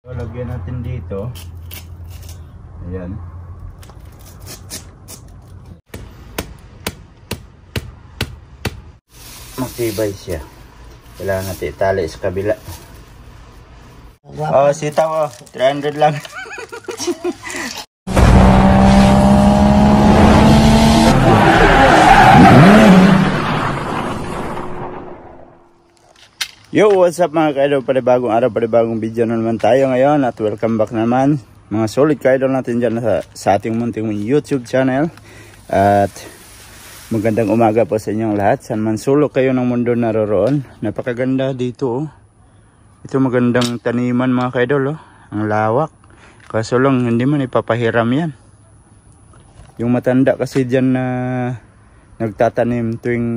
Lagyan natin dito. Ayan. Matibay siya. Kailangan natin itali sa kabila. Oh, sitaw oh. 300 lang. Yo, what's up mga ka-idol? Panibagong araw, panibagong video na naman tayo ngayon at welcome back naman mga solid ka-idol natin dyan sa ating munting YouTube channel. At magandang umaga po sa inyong lahat. Saan man sulok kayo ng mundo naroroon. Napakaganda dito oh. Ito magandang taniman mga ka-idol oh. Ang lawak. Kaso lang hindi man ipapahiram yan. Yung matanda kasi dyan na nagtatanim tuwing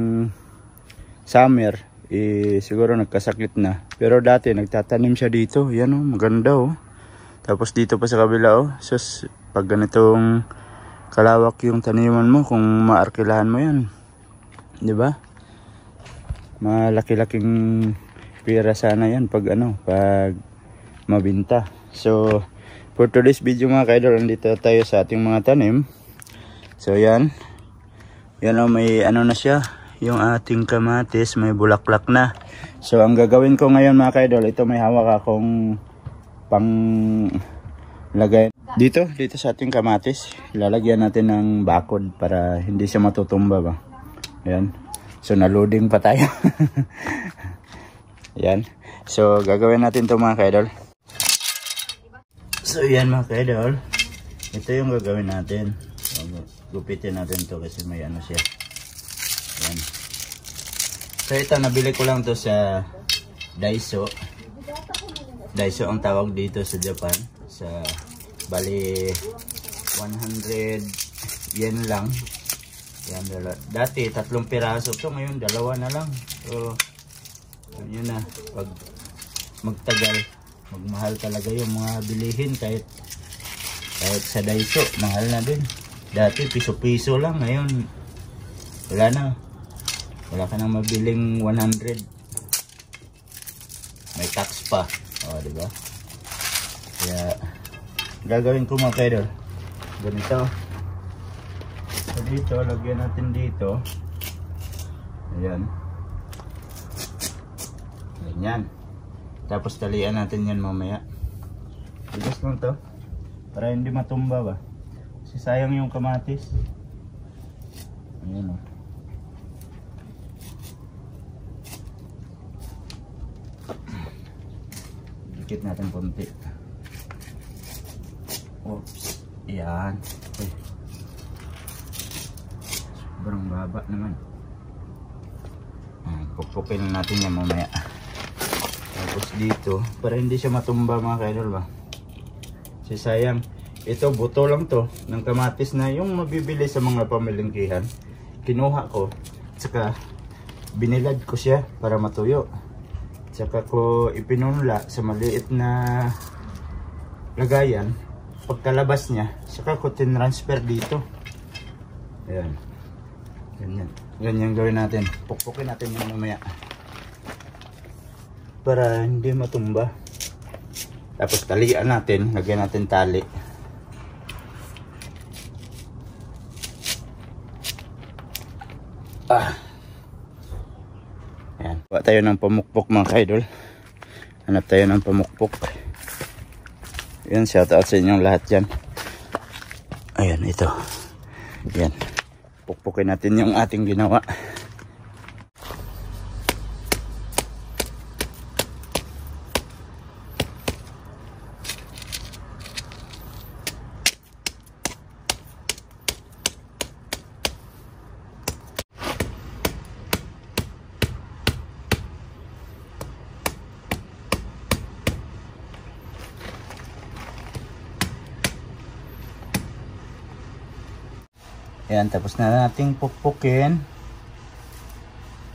summer siguro nagkasakit na. Pero dati nagtatanim siya dito. Yan oh, maganda oh. Tapos dito pa sa kabila oh. Sus, pag ganitong kalawak yung taniman mo, kung maarkilahan mo yan, di ba? Malaki-laking pira sana yan pag pag mabinta. So, for today's video mga ka-idol, andito tayo sa ating mga tanim. So, yan. Yan oh, may na siya. Yung ating kamatis may bulaklak na. So ang gagawin ko ngayon mga ka-idol, ito may hawak akong pang lagay dito sa ating kamatis. Lalagyan natin ng bakod para hindi siya matutumba ba. Ayan. So na-loading pa tayo. Ayan. So gagawin natin to mga ka-idol. So yan mga ka-idol. Ito yung gagawin natin. Gupitin natin to kasi may siya. Yan. So ito nabili ko lang to sa Daiso. Daiso ang tawag dito sa Japan. Sa bali 100 yen lang. Yan, dati 3 piraso to, ngayon 2 na lang. So yun na, pag magtagal magmahal talaga yung mga bilihin kahit sa Daiso mahal na din. Dati piso-piso lang, ngayon wala na. Wala ka nang mabiling 100. May tax pa. O, diba? Kaya, gagawin ko mga ka-idol. Ganito. So, dito, lagyan natin dito. Ayan. Ganyan. Tapos, talian natin yan mamaya. Bigas lang to. Para hindi matumba ba. Kasi sayang yung kamatis. Ayan o. Dikit natin konti. Oops. Ayan. Okay. Sobrang baba naman. Pupupin natin yan mamaya. Tapos dito, para hindi siya matumba mga ka-idol ba. Kasi sayang. Ito buto lang to ng kamatis na yung mabibili sa mga pamilingkihan. Kinuha ko. Tsaka binilad ko siya para matuyo. Tsaka ko ipinunla sa maliit na lagayan. Pagkalabas niya, saka ko tinransfer dito. Ayan. Ganyan. Ganyan gawin natin. Pukpukin natin yung mamaya. Para hindi matumba. Tapos talian natin. Lagyan natin tali. Ayan. Bawa tayo ng pamukpok mga ka-idol. Hanap tayo ng pamukpok. Ayan, shout out sa inyong lahat dyan. Ayan, ito. Ayan. Pukpukin natin yung ating ginawa. Ayan, tapos na nating pukpukin.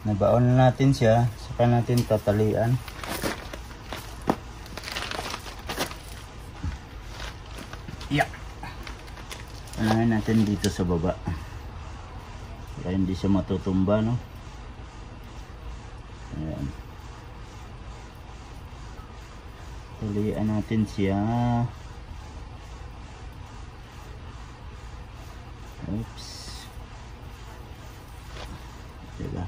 Nabaon na natin siya. Saka natin tatalian. Yeah. Unahin natin dito sa baba. Para hindi siya matutumba, no? Ayan. Talian natin siya. Oops. Diba?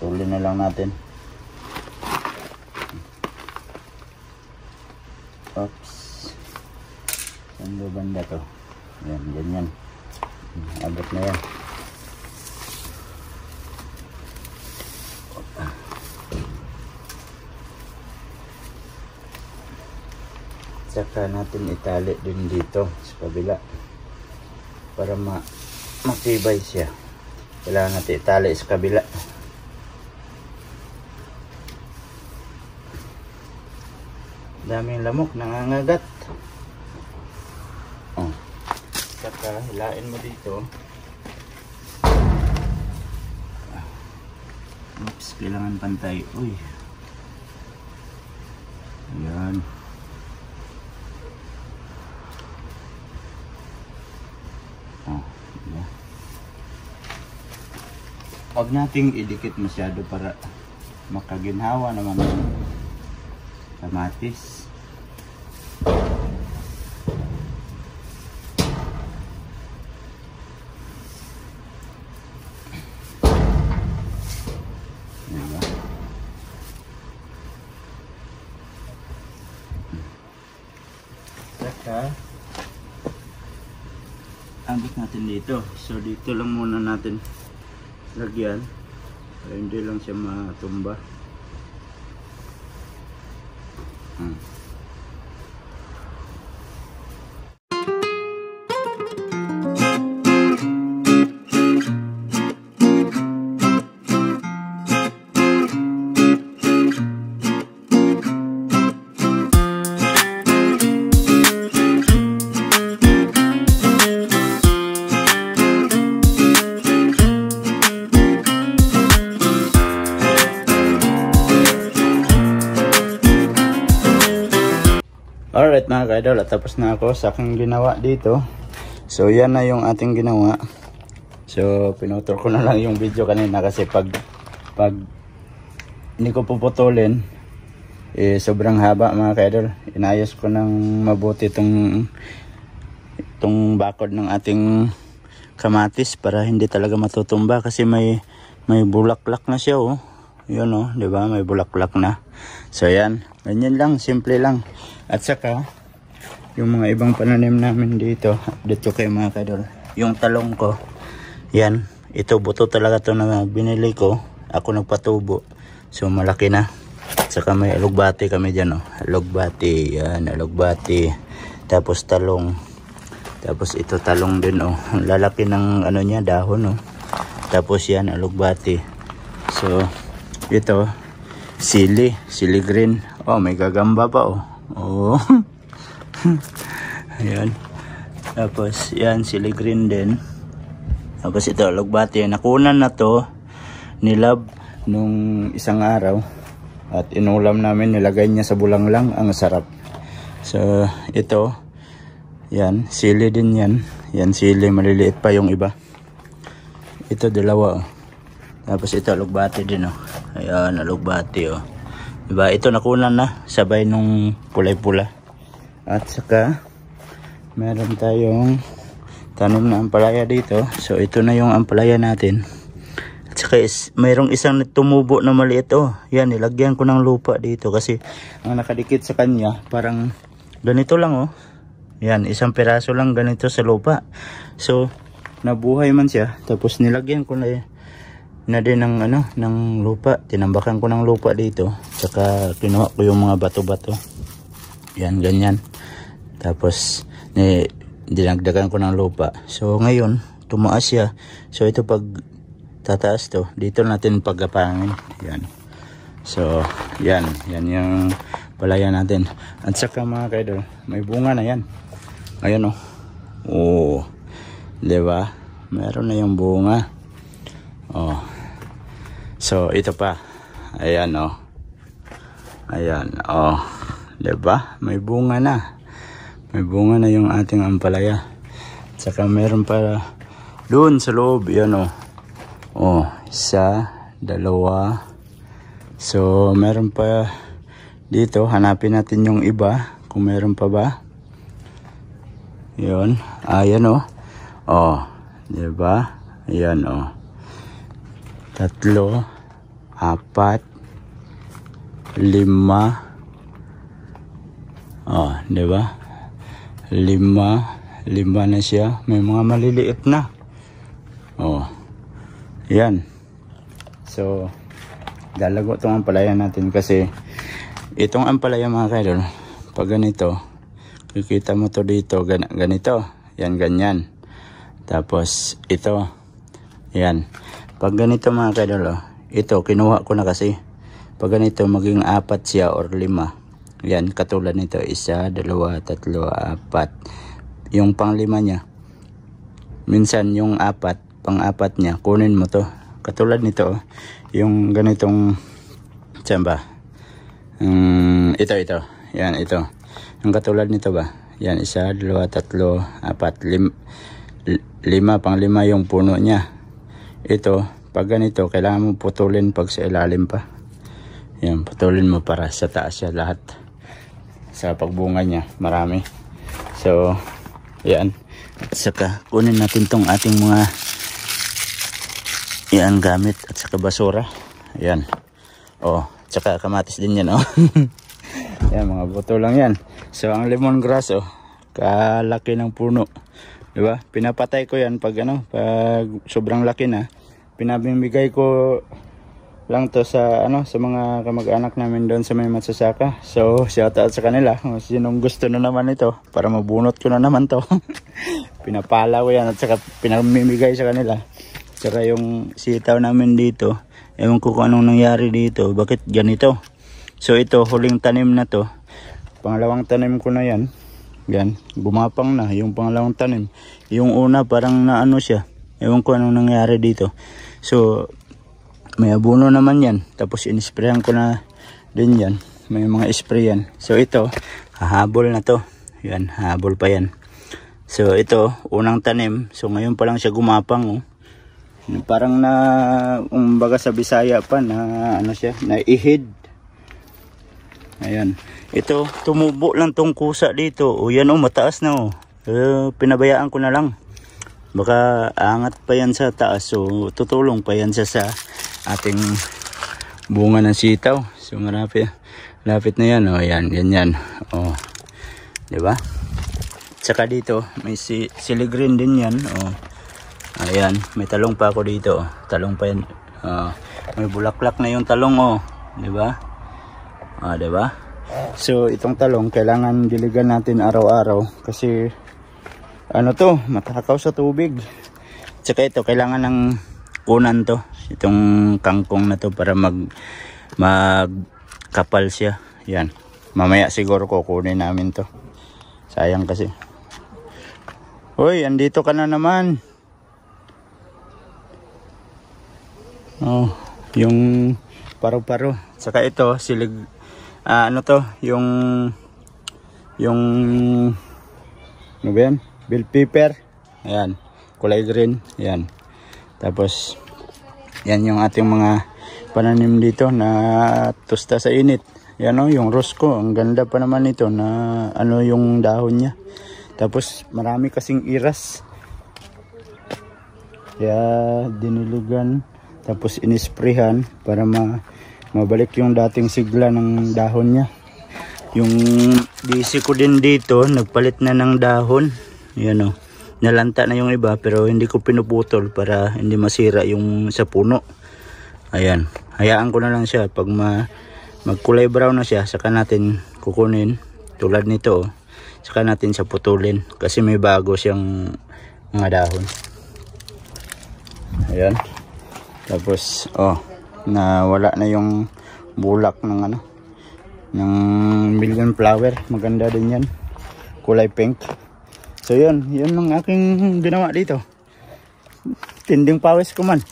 Tuloy na lang natin. Oops. Saan ba banda to? Yan, ganyan. Abot na yan. Saka natin itali din dito sa kabila para matibay siya. Kailangan natin itali sa kabila. Daming lamok nangangagat. Oh. Saka hilain mo dito. Oops, kailangan pantay. Uy. Ayan. Oh, yeah. Huwag nating idikit masyado para makaginhawa naman ng kamatis. Diba? Saka ambik natin dito. So dito lang muna natin lagyan para hindi lang siya matumba. Alright mga ka-idol, at tapos na ako sa aking ginawa dito. So yan na yung ating ginawa. So pinutol ko na lang yung video kanina kasi pag hindi ko puputulin sobrang haba mga ka-idol. Inayos ko ng mabuti itong bakod ng ating kamatis para hindi talaga matutumba kasi may bulaklak na siya oh. Yun oh, di ba? May bulaklak na. So yan, ganyan lang, simple lang. At saka yung mga ibang pananim namin dito, dito kayo mga ka-idol. Yung talong ko, yan, ito buto talaga to na binili ko. Ako nagpatubo. So malaki na. At saka may alugbati kami dyan oh. Alugbati, yan, alugbati. Tapos talong. Tapos ito talong din oh. Ang lalaki ng ano niya, dahon oh. Tapos yan, alugbati. So ito, sili green. Oh, may gagamba pa oh. Oh. Ayan. Tapos yan, sili green din. Tapos ito, alugbati. Nakunan na to ni Love nung isang araw. At inulam namin, nilagay niya sa bulanglang. Ang sarap. So ito, yan, sili din yan. Yan, sili, maliliit pa yung iba. Ito, dalawa oh. Tapos ito, alugbati din oh. Ayan, alugbati oh. Diba, ito nakunan na, sabay nung pulay-pula. At saka, meron tayong tanim na ampalaya dito. So ito na yung ampalaya natin. At Tsaka mayroong isang tumubo na maliit. Oh, yan, nilagyan ko ng lupa dito kasi ang nakadikit sa kanya parang ganito lang. Oh, yan, isang piraso lang ganito sa lupa. So nabuhay man siya, tapos nilagyan ko na din ng ng lupa. Tinambakan ko ng lupa dito, tsaka kinuha ko yung mga bato-bato. Yan, ganyan. Tapos dinagdagan ko ng lupa. So ngayon tumaas siya. So ito, pag tataas to, dito natin paggapangin. Yan. So yan yung palaya natin. At saka mga kaidol, may bunga na yan. Ayun, oh. Oh, diba? Meron na yung bunga. Oh. So ito pa. Ayan, oh. Ayan, oh. Diba? May bunga na. May bunga na yung ating ampalaya. Saka meron pa doon sa loob. Yan, oh. Oh, isa, dalawa. So meron pa dito. Hanapin natin yung iba kung meron pa ba. Yun. Ayan, oh. Oh, diba? Ayan, oh. 3, 4, 5. Oh, diba? 5 na siya. May mga maliliit na. Oh, yan. So dalago itong ampalaya natin kasi itong ampalaya mga kaidol, pag ganito, kikita mo to dito, ganito. Yan, ganyan. Tapos ito, yan. Pag ganito mga kaidol, oh, ito kinuha ko na kasi. Pag ganito maging 4 siya or 5. Yan, katulad nito, 1, 2, 3, 4. Yung pang 5 niya, minsan yung 4, pang 4 niya, kunin mo to. Katulad nito, yung ganitong, saan ba? Ito. Yan, ito. Yung katulad nito ba? Yan, 1, 2, 3, 4, 5, pang 5 yung puno niya. Ito, pag ganito, kailangan mo putulin pag sa ilalim pa. Yan, putulin mo para sa taas siya lahat. Sa pagbunga niya, marami. So, yan. At saka, kunin natin tong ating mga yan, gamit. At saka basura. Yan. Oh, at saka kamatis din yan, oh. Yan, mga buto lang yan. So, ang lemongrass, oh, kalaki ng puno. Diba? Pinapatay ko yan pag pag sobrang laki na. Pinabibigay ko lang to sa sa mga kamag-anak namin doon sa may matsasaka. So shout out sa kanila kung sinong gusto na naman ito para mabunot ko na naman to. Pinapala ko yan at saka pinamimigay sa kanila. Saka yung sitaw namin dito, ewan ko kung anong nangyari dito, bakit ganito. So ito, huling tanim na to, pangalawang tanim ko na yan. Yan, gumapang na yung pangalawang tanim. Yung una parang naano siya, ewan ko anong nangyari dito. So may abono naman yan. Tapos in-sprayan ko na din yan. May mga spray yan. So ito, hahabol na to. Yan, hahabol pa yan. So ito, unang tanim. So ngayon pa lang siya gumapang. Oh. Parang na, baga sa Bisaya pa na siya, na ihid. Ayan. Ito, tumubo lang tong kusa dito. O yan, mataas na. Pinabayaan ko na lang. Baka angat pa yan sa taas. So tutulong pa yan sa ating bunga ng sitaw. So lapit na yan. Oh, yan, ganyan. Oh, diba? Tsaka dito may siligreen din yan. Oh, ayan, may talong pa ako dito. Oh, talong pa yan. May bulaklak na yung talong. Oh, diba? Diba? So itong talong kailangan diligan natin araw-araw kasi matakaw sa tubig. Tsaka ito kailangan ng kunan to, itong kangkong na to para magkapal siya. Yan, mamaya siguro kukunin namin to, sayang kasi. Hoy, andito ka na naman. Oh, yung paro-paro. Saka ito silig, yung ano ba yan? Bell pepper. Ayan, kulay green. Ayan. Tapos yan yung ating mga pananim dito na tusta sa init. Yan, yung rosco, ang ganda pa naman ito na yung dahon niya. Tapos marami kasing iras. Kaya diniligan. Tapos inisprehan para mabalik yung dating sigla ng dahon niya. Yung DC ko din dito, nagpalit na ng dahon. Yan o. Nalanta na yung iba pero hindi ko pinuputol para hindi masira yung sa puno. Ayan. Hayaan ko na lang siya. Pag magkulay brown na siya, saka natin kukunin. Tulad nito. Saka natin siya putulin. Kasi may bago siyang mga dahon. Ayan. Tapos, nawala na yung bulak ng ng million flower. Maganda din yan. Kulay pink. So yun ang aking ginawa dito. Tinding pawis ko man.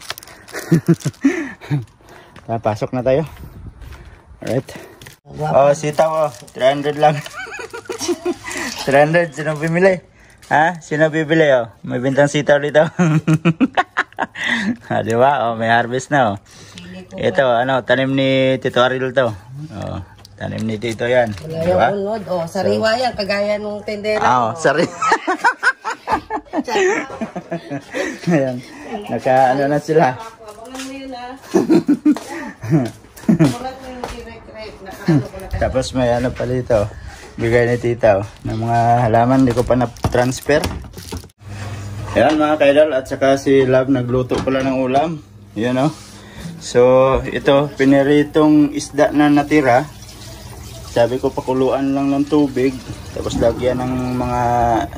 Pasok na tayo. Alright. Sitaw 300 lang. 300, sino bibili? Ha? Sino bibili May bintang sitaw dito. Diba? May harvest na Ito, tanim ni Tito Aril to. Tanim ni Tito yan. Diba? Sariwa yan, kagaya nung tendera. Sariwa. Ayan. Na sila. Tapos may pala ito. Bigay ni Tita ng mga halaman. Hindi ko pa na-transfer. Ayan mga kaidol. At saka si Love nagluto pala ng ulam. Yan So ito, piniritong isda na natira. Sabi ko pakuluan lang ng tubig. Tapos lagyan ng mga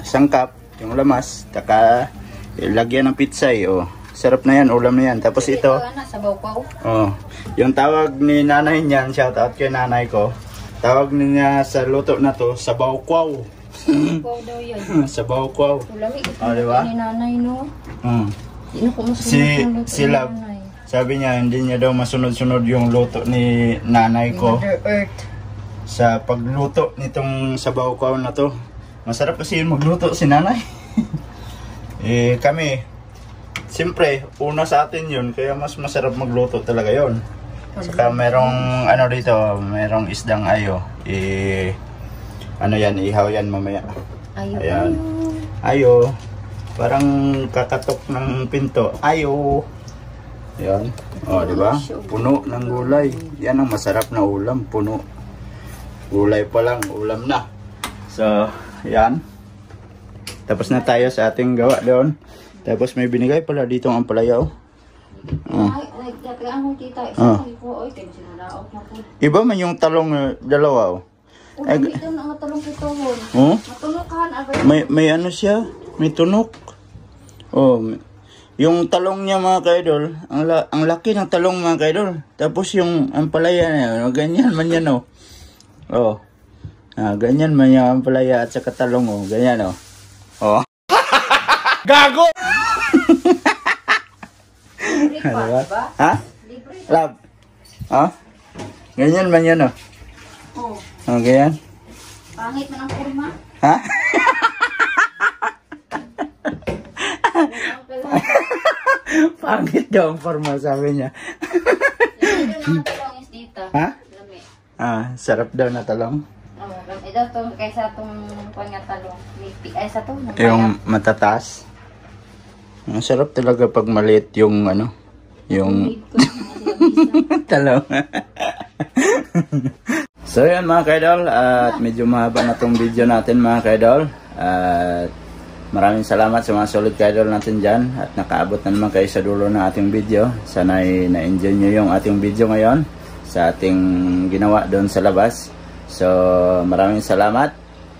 sangkap. Yung lamas. Taka lagyan ng pitsay. Sarap na yan, ulam na yan. Tapos ito. Yung tawag ni nanay niyan. Shout out kay nanay ko. Tawag niya sa luto na to, sabaw kwaw. Sabaw daw yan. Sabaw kwaw. Diba? Ni nanay Si Love, sabi niya hindi niya daw masunod-sunod yung luto ni nanay ko. Mother Earth. Sa pagluto nitong sabaw kwaw na to. Masarap kasi magluto si nanay. Kami, siyempre, una sa atin yun, kaya mas masarap magluto talaga yon. Saka merong dito, merong isdang ayo. Ihaw yan mamaya. Ayan. Ayo. Parang kakatok ng pinto. Ayo. Ayan. Di ba? Puno ng gulay. Yan ang masarap na ulam, puno. Gulay pa lang, ulam na. So, yan. Tapos na tayo sa ating gawa doon. Tapos may binigay pala dito ang ampalaya. Iba man yung talong dalawa. May siya, may tunok. Yung talong niya mga kaidol, ang laki ng talong mga kaidol. Tapos yung ampalaya niya, ganyan man yan ganyan man yung ampalaya at saka talong ganyan Gago! Diba? Ha? Love? Ganyan man yan ganyan? Pangit man ang kurma. Ha? Pangit daw ang forma, sabi niya. Ha? Sarap daw na talong. Ito kaysa itong pangatalong. Yung matataas. Ang sarap talaga pag maliit yung yung talong. So yan mga kaidol, at medyo mahaba na tong video natin mga kaidol. At maraming salamat sa mga solid kaidol natin dyan. At nakaabot na naman kayo sa dulo ng ating video. Sana na-enjoy nyo yung ating video ngayon sa ating ginawa doon sa labas. So maraming salamat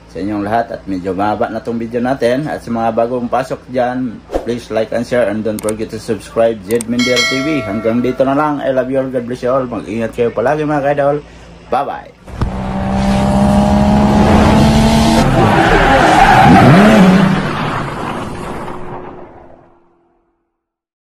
sa inyong lahat at medyo mahaba na tong video natin. At sa mga bagong pasok dyan, please like and share and don't forget to subscribe Jed Mendero TV. Hanggang dito na lang. I love you all. God bless you all. Mag-ingat kayo palagi mga kaidol. Bye bye.